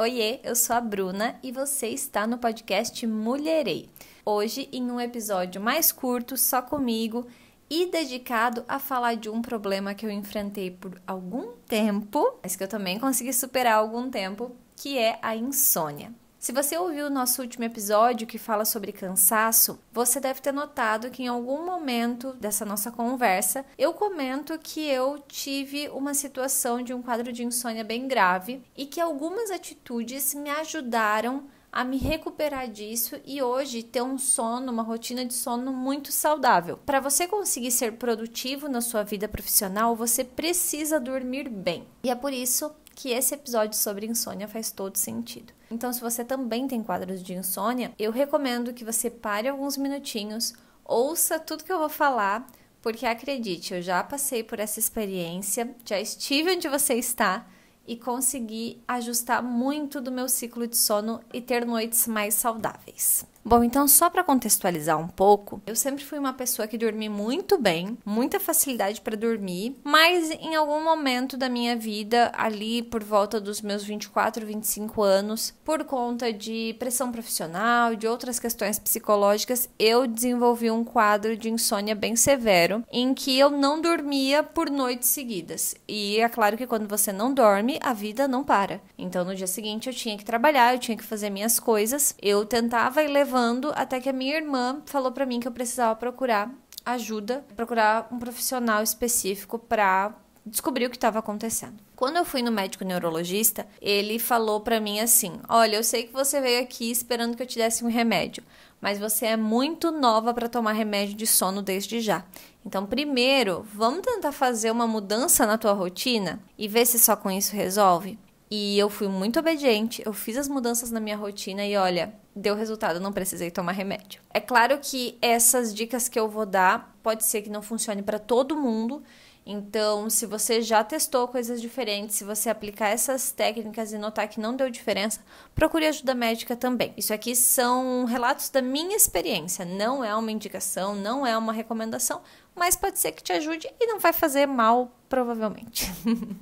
Oiê, eu sou a Bruna e você está no podcast Mulherei. Hoje, em um episódio mais curto, só comigo e dedicado a falar de um problema que eu enfrentei por algum tempo, mas que eu também consegui superar há algum tempo, que é a insônia. Se você ouviu o nosso último episódio que fala sobre cansaço, você deve ter notado que em algum momento dessa nossa conversa, eu comento que eu tive uma situação de um quadro de insônia bem grave e que algumas atitudes me ajudaram a me recuperar disso e hoje ter um sono, uma rotina de sono muito saudável. Para você conseguir ser produtivo na sua vida profissional, você precisa dormir bem. E é por isso que esse episódio sobre insônia faz todo sentido. Então, se você também tem quadros de insônia, eu recomendo que você pare alguns minutinhos, ouça tudo que eu vou falar, porque acredite, eu já passei por essa experiência, já estive onde você está e consegui ajustar muito do meu ciclo de sono e ter noites mais saudáveis. Bom, então só para contextualizar um pouco, eu sempre fui uma pessoa que dormi muito bem, muita facilidade para dormir, mas em algum momento da minha vida, ali por volta dos meus 24, 25 anos, por conta de pressão profissional, de outras questões psicológicas, eu desenvolvi um quadro de insônia bem severo, em que eu não dormia por noites seguidas. E é claro que quando você não dorme, a vida não para. Então no dia seguinte eu tinha que trabalhar, eu tinha que fazer minhas coisas, eu tentava ir levando até que a minha irmã falou pra mim que eu precisava procurar ajuda, procurar um profissional específico pra descobrir o que estava acontecendo. Quando eu fui no médico neurologista, ele falou pra mim assim: olha, eu sei que você veio aqui esperando que eu te desse um remédio, mas você é muito nova para tomar remédio de sono desde já. Então, primeiro, vamos tentar fazer uma mudança na tua rotina e ver se só com isso resolve? E eu fui muito obediente, eu fiz as mudanças na minha rotina e olha, deu resultado, não precisei tomar remédio. É claro que essas dicas que eu vou dar, pode ser que não funcione para todo mundo. Então, se você já testou coisas diferentes, se você aplicar essas técnicas e notar que não deu diferença, procure ajuda médica também. Isso aqui são relatos da minha experiência, não é uma indicação, não é uma recomendação, mas pode ser que te ajude e não vai fazer mal, provavelmente.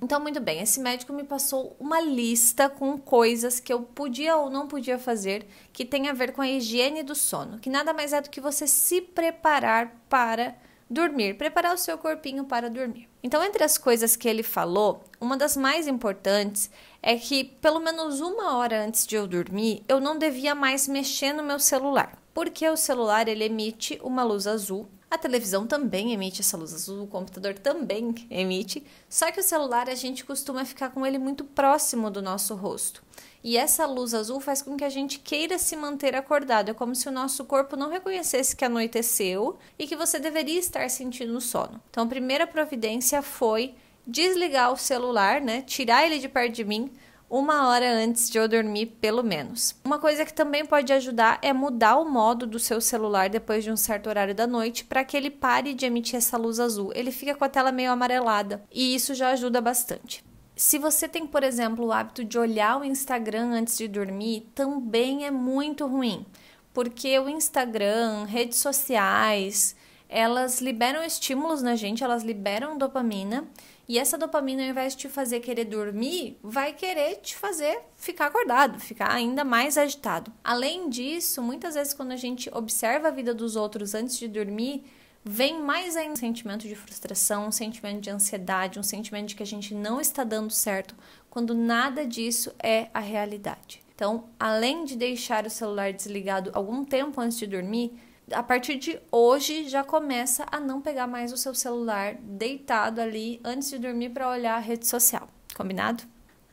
Então, muito bem, esse médico me passou uma lista com coisas que eu podia ou não podia fazer que tem a ver com a higiene do sono, que nada mais é do que você se preparar para dormir, preparar o seu corpinho para dormir. Então, entre as coisas que ele falou, uma das mais importantes é que pelo menos 1 hora antes de eu dormir, eu não devia mais mexer no meu celular, porque o celular ele emite uma luz azul. A televisão também emite essa luz azul, o computador também emite, só que o celular a gente costuma ficar com ele muito próximo do nosso rosto. E essa luz azul faz com que a gente queira se manter acordado, é como se o nosso corpo não reconhecesse que anoiteceu e que você deveria estar sentindo sono. Então a primeira providência foi desligar o celular, né? Tirar ele de perto de mim 1 hora antes de eu dormir, pelo menos. Uma coisa que também pode ajudar é mudar o modo do seu celular depois de um certo horário da noite para que ele pare de emitir essa luz azul. Ele fica com a tela meio amarelada e isso já ajuda bastante. Se você tem, por exemplo, o hábito de olhar o Instagram antes de dormir, também é muito ruim, porque o Instagram, redes sociais, elas liberam estímulos na gente, elas liberam dopamina, e essa dopamina, ao invés de te fazer querer dormir, vai querer te fazer ficar acordado, ficar ainda mais agitado. Além disso, muitas vezes quando a gente observa a vida dos outros antes de dormir, vem mais ainda um sentimento de frustração, um sentimento de ansiedade, um sentimento de que a gente não está dando certo, quando nada disso é a realidade. Então, além de deixar o celular desligado algum tempo antes de dormir, a partir de hoje já começa a não pegar mais o seu celular deitado ali antes de dormir para olhar a rede social. Combinado?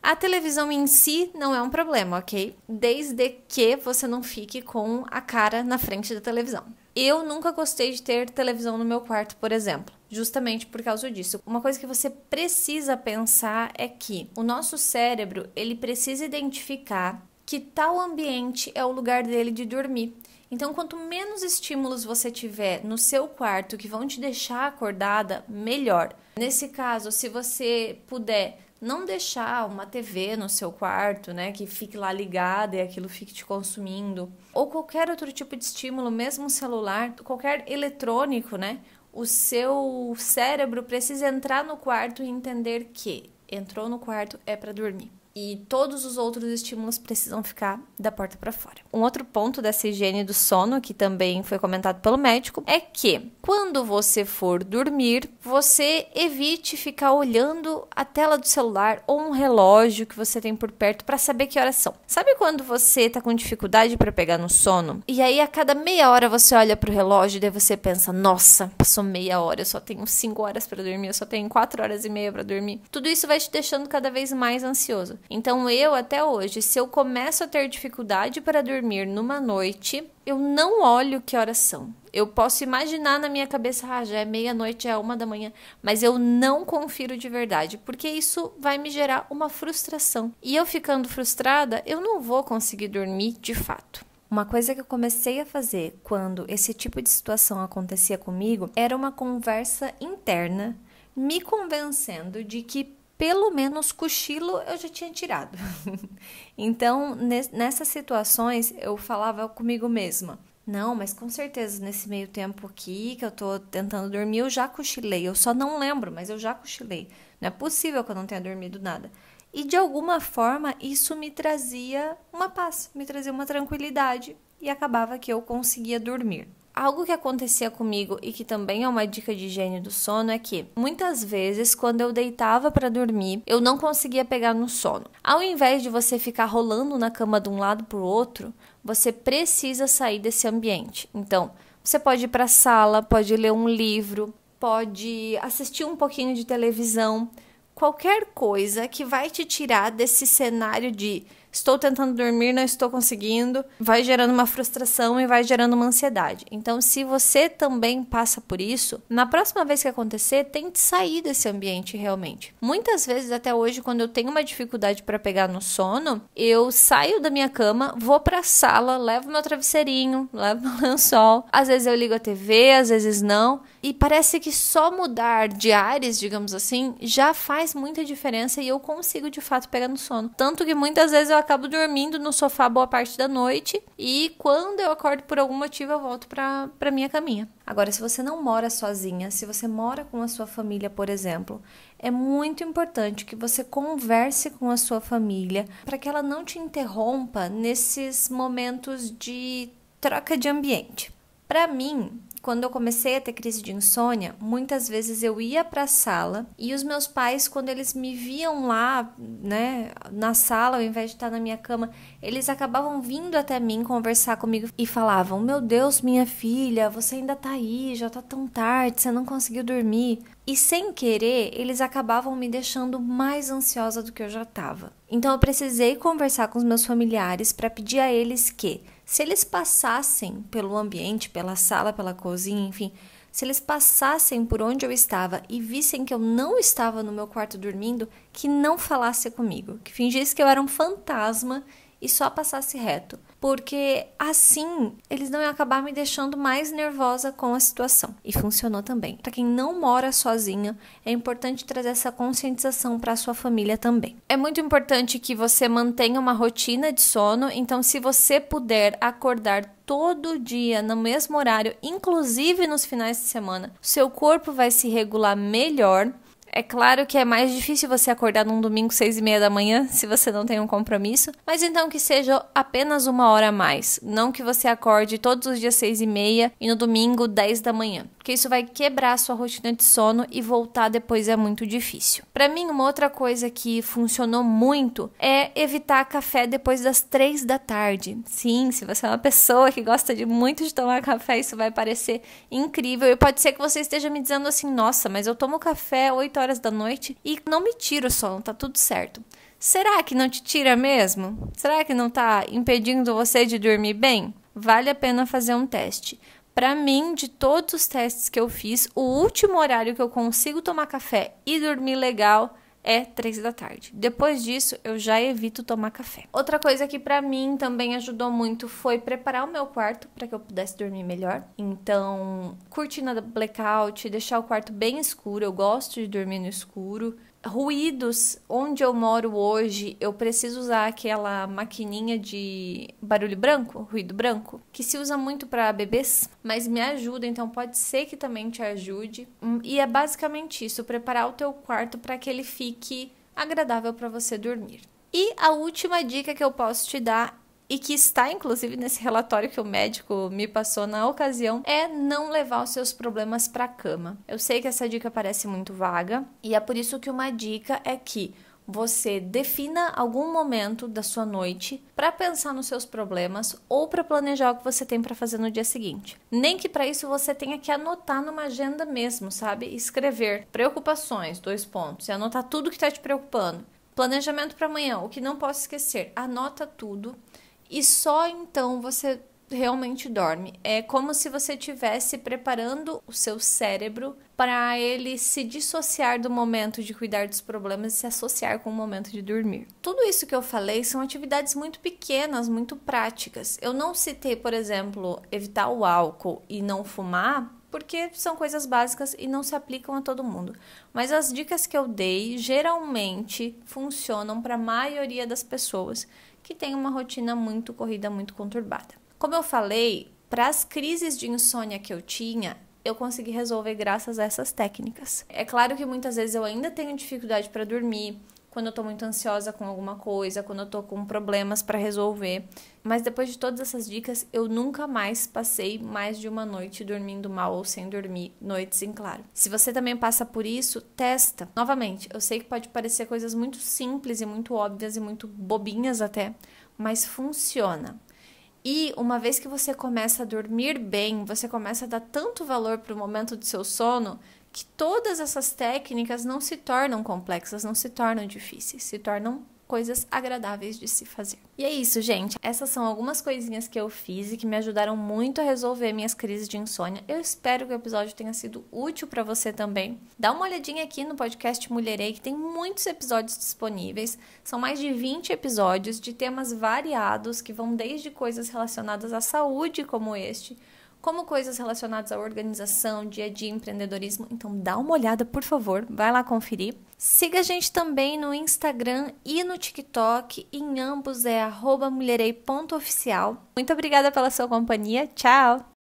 A televisão em si não é um problema, ok? Desde que você não fique com a cara na frente da televisão. Eu nunca gostei de ter televisão no meu quarto, por exemplo, justamente por causa disso. Uma coisa que você precisa pensar é que o nosso cérebro, ele precisa identificar que tal ambiente é o lugar dele de dormir. Então, quanto menos estímulos você tiver no seu quarto que vão te deixar acordada, melhor. Nesse caso, se você puder não deixar uma TV no seu quarto, né, que fique lá ligada e aquilo fique te consumindo, ou qualquer outro tipo de estímulo, mesmo celular, qualquer eletrônico, né, o seu cérebro precisa entrar no quarto e entender que entrou no quarto é para dormir. e todos os outros estímulos precisam ficar da porta para fora. Um outro ponto dessa higiene do sono, que também foi comentado pelo médico, é que quando você for dormir, você evite ficar olhando a tela do celular ou um relógio que você tem por perto para saber que horas são. Sabe quando você tá com dificuldade para pegar no sono? E aí a cada meia hora você olha pro relógio e daí você pensa, nossa, passou meia hora, eu só tenho 5 horas para dormir, eu só tenho 4 horas e meia para dormir. Tudo isso vai te deixando cada vez mais ansioso. Então eu, até hoje, se eu começo a ter dificuldade para dormir numa noite, eu não olho que horas são. Eu posso imaginar na minha cabeça, já é meia-noite, já é 1 da manhã, mas eu não confiro de verdade, porque isso vai me gerar uma frustração. E eu ficando frustrada, eu não vou conseguir dormir de fato. Uma coisa que eu comecei a fazer quando esse tipo de situação acontecia comigo era uma conversa interna, me convencendo de que pelo menos cochilo eu já tinha tirado. Então, nessas situações, eu falava comigo mesma, não, mas com certeza nesse meio tempo aqui que eu tô tentando dormir, eu já cochilei. Eu só não lembro, mas eu já cochilei. Não é possível que eu não tenha dormido nada. E de alguma forma, isso me trazia uma paz, me trazia uma tranquilidade e acabava que eu conseguia dormir. Algo que acontecia comigo e que também é uma dica de higiene do sono é que, muitas vezes, quando eu deitava para dormir, eu não conseguia pegar no sono. Ao invés de você ficar rolando na cama de um lado para o outro, você precisa sair desse ambiente. Então, você pode ir para a sala, pode ler um livro, pode assistir um pouquinho de televisão, qualquer coisa que vai te tirar desse cenário de estou tentando dormir, não estou conseguindo, vai gerando uma frustração e vai gerando uma ansiedade. Então, se você também passa por isso, na próxima vez que acontecer, tente sair desse ambiente realmente. Muitas vezes, até hoje, quando eu tenho uma dificuldade para pegar no sono, eu saio da minha cama, vou para a sala, levo meu travesseirinho, levo meu lençol. Às vezes eu ligo a TV, às vezes não. E parece que só mudar de ares, digamos assim, já faz muita diferença e eu consigo de fato pegar no sono. Tanto que muitas vezes eu acabo dormindo no sofá boa parte da noite e quando eu acordo por algum motivo eu volto para minha caminha. Agora, se você não mora sozinha, se você mora com a sua família, por exemplo, é muito importante que você converse com a sua família para que ela não te interrompa nesses momentos de troca de ambiente. Para mim, quando eu comecei a ter crise de insônia, muitas vezes eu ia para a sala e os meus pais, quando eles me viam lá, né, na sala, ao invés de estar na minha cama, eles acabavam vindo até mim conversar comigo e falavam, meu Deus, minha filha, você ainda tá aí, já tá tão tarde, você não conseguiu dormir. E sem querer, eles acabavam me deixando mais ansiosa do que eu já estava. Então eu precisei conversar com os meus familiares para pedir a eles que, se eles passassem pelo ambiente, pela sala, pela cozinha, enfim, se eles passassem por onde eu estava e vissem que eu não estava no meu quarto dormindo, que não falasse comigo, que fingisse que eu era um fantasma e só passasse reto, porque assim eles não iam acabar me deixando mais nervosa com a situação. E funcionou também. Para quem não mora sozinha, é importante trazer essa conscientização para a sua família também. É muito importante que você mantenha uma rotina de sono, então se você puder acordar todo dia no mesmo horário, inclusive nos finais de semana, seu corpo vai se regular melhor. É claro que é mais difícil você acordar num domingo 6:30 da manhã, se você não tem um compromisso, mas então que seja apenas 1 hora a mais, não que você acorde todos os dias 6:30 e no domingo 10 da manhã, porque isso vai quebrar a sua rotina de sono e voltar depois é muito difícil. Para mim, uma outra coisa que funcionou muito é evitar café depois das 3 da tarde. Sim, se você é uma pessoa que gosta muito de tomar café, isso vai parecer incrível e pode ser que você esteja me dizendo assim, nossa, mas eu tomo café 8 horas da noite e não me tira o sono, tá tudo certo. Será que não te tira mesmo? Será que não tá impedindo você de dormir bem? Vale a pena fazer um teste. Para mim, de todos os testes que eu fiz, o último horário que eu consigo tomar café e dormir legal é 3 da tarde. Depois disso, eu já evito tomar café. Outra coisa que pra mim também ajudou muito foi preparar o meu quarto para que eu pudesse dormir melhor. Então, cortina blackout, deixar o quarto bem escuro. Eu gosto de dormir no escuro. Ruídos, onde eu moro hoje, eu preciso usar aquela maquininha de barulho branco, ruído branco, que se usa muito para bebês, mas me ajuda, então pode ser que também te ajude. E é basicamente isso, preparar o teu quarto para que ele fique agradável para você dormir. E a última dica que eu posso te dar, e que está inclusive nesse relatório que o médico me passou na ocasião, é não levar os seus problemas para a cama. Eu sei que essa dica parece muito vaga, e é por isso que uma dica é que você defina algum momento da sua noite para pensar nos seus problemas ou para planejar o que você tem para fazer no dia seguinte. Nem que para isso você tenha que anotar numa agenda mesmo, sabe? Escrever preocupações, 2 pontos, e anotar tudo que está te preocupando. Planejamento para amanhã, o que não posso esquecer, anota tudo. E só então você realmente dorme. É como se você estivesse preparando o seu cérebro para ele se dissociar do momento de cuidar dos problemas e se associar com o momento de dormir. Tudo isso que eu falei são atividades muito pequenas, muito práticas. Eu não citei, por exemplo, evitar o álcool e não fumar, porque são coisas básicas e não se aplicam a todo mundo. Mas as dicas que eu dei geralmente funcionam para a maioria das pessoas que tem uma rotina muito corrida, muito conturbada. Como eu falei, para as crises de insônia que eu tinha, eu consegui resolver graças a essas técnicas. É claro que muitas vezes eu ainda tenho dificuldade para dormir, quando eu tô muito ansiosa com alguma coisa, quando eu tô com problemas para resolver. Mas depois de todas essas dicas, eu nunca mais passei mais de uma noite dormindo mal ou sem dormir, noites em claro. Se você também passa por isso, testa. Novamente, eu sei que pode parecer coisas muito simples e muito óbvias e muito bobinhas até, mas funciona. E uma vez que você começa a dormir bem, você começa a dar tanto valor para o momento do seu sono, que todas essas técnicas não se tornam complexas, não se tornam difíceis, se tornam coisas agradáveis de se fazer. E é isso, gente. Essas são algumas coisinhas que eu fiz e que me ajudaram muito a resolver minhas crises de insônia. Eu espero que o episódio tenha sido útil para você também. Dá uma olhadinha aqui no podcast Mulherei, que tem muitos episódios disponíveis. São mais de 20 episódios de temas variados, que vão desde coisas relacionadas à saúde, como este, como coisas relacionadas à organização, dia a dia, empreendedorismo. Então dá uma olhada, por favor, vai lá conferir. Siga a gente também no Instagram e no TikTok, em ambos é @mulherei.oficial. Muito obrigada pela sua companhia, tchau!